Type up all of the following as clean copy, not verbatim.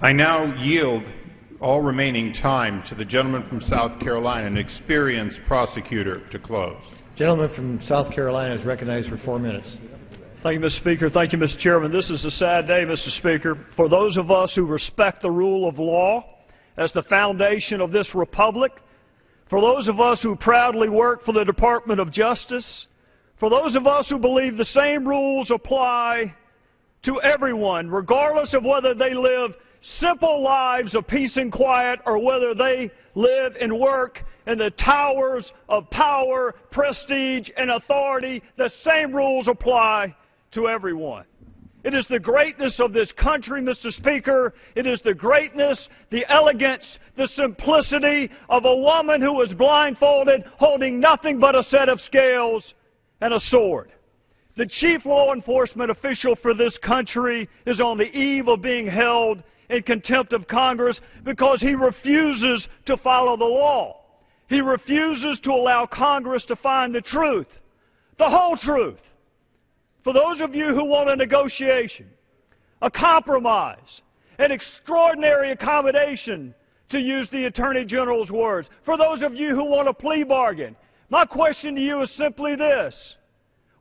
I now yield all remaining time to the gentleman from South Carolina, an experienced prosecutor, to close. Gentleman from South Carolina is recognized for 4 minutes. Thank you, Mr. Speaker. Thank you, Mr. Chairman. This is a sad day, Mr. Speaker, for those of us who respect the rule of law as the foundation of this republic, for those of us who proudly work for the Department of Justice, for those of us who believe the same rules apply to everyone, regardless of whether they live simple lives of peace and quiet or whether they live and work in the towers of power, prestige, and authority. The same rules apply to everyone. It is the greatness of this country, Mr. Speaker. It is the greatness, the elegance, the simplicity of a woman who was blindfolded, holding nothing but a set of scales and a sword. The chief law enforcement official for this country is on the eve of being held in contempt of Congress because he refuses to follow the law. He refuses to allow Congress to find the truth, the whole truth. For those of you who want a negotiation, a compromise, an extraordinary accommodation, to use the Attorney General's words, for those of you who want a plea bargain, my question to you is simply this: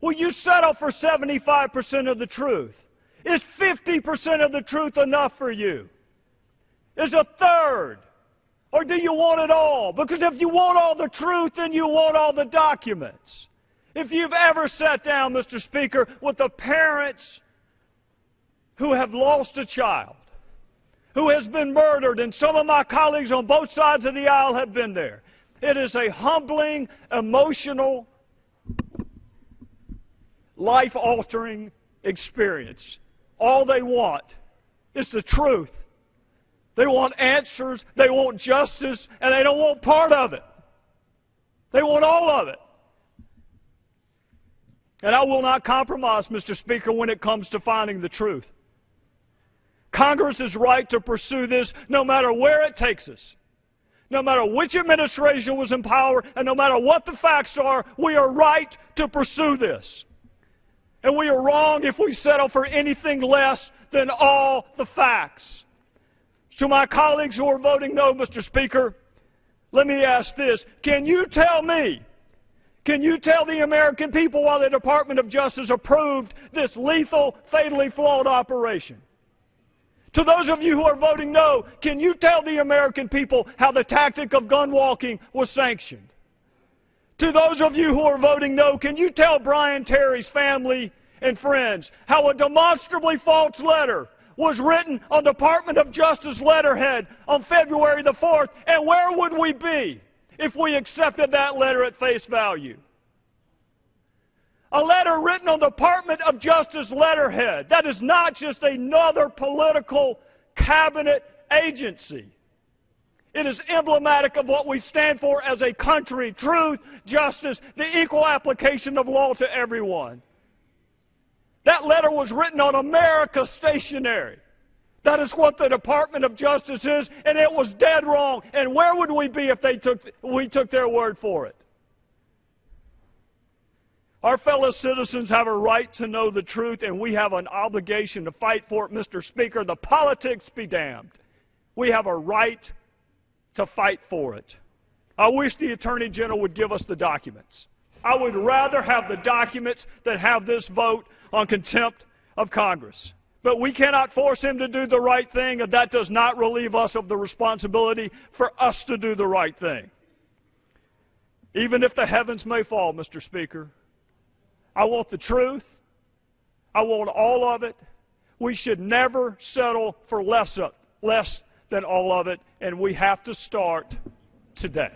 will you settle for 75% of the truth? Is 50% of the truth enough for you? Is a third? Or do you want it all? Because if you want all the truth, then you want all the documents. If you've ever sat down, Mr. Speaker, with the parents who have lost a child, who has been murdered, and some of my colleagues on both sides of the aisle have been there, it is a humbling, emotional, life-altering experience. All they want is the truth. They want answers, they want justice, and they don't want part of it. They want all of it. And I will not compromise, Mr. Speaker, when it comes to finding the truth. Congress is right to pursue this no matter where it takes us. No matter which administration was in power, and no matter what the facts are, we are right to pursue this. And we are wrong if we settle for anything less than all the facts. To my colleagues who are voting no, Mr. Speaker, let me ask this. Can you tell me, can you tell the American people why the Department of Justice approved this lethal, fatally flawed operation? To those of you who are voting no, can you tell the American people how the tactic of gun walking was sanctioned? To those of you who are voting no, can you tell Brian Terry's family and friends how a demonstrably false letter was written on Department of Justice letterhead on February the 4th, and where would we be if we accepted that letter at face value? A letter written on Department of Justice letterhead. That is not just another political cabinet agency. It is emblematic of what we stand for as a country: truth, justice, the equal application of law to everyone. That letter was written on America stationery. That is what the Department of Justice is, and it was dead wrong. And where would we be if we took their word for it? Our fellow citizens have a right to know the truth, and we have an obligation to fight for it, Mr. Speaker. The politics be damned. We have a right to fight for it. I wish the Attorney General would give us the documents. I would rather have the documents than have this vote on contempt of Congress. But we cannot force him to do the right thing, and that does not relieve us of the responsibility for us to do the right thing. Even if the heavens may fall, Mr. Speaker, I want the truth. I want all of it. We should never settle for less than all of it, and we have to start today.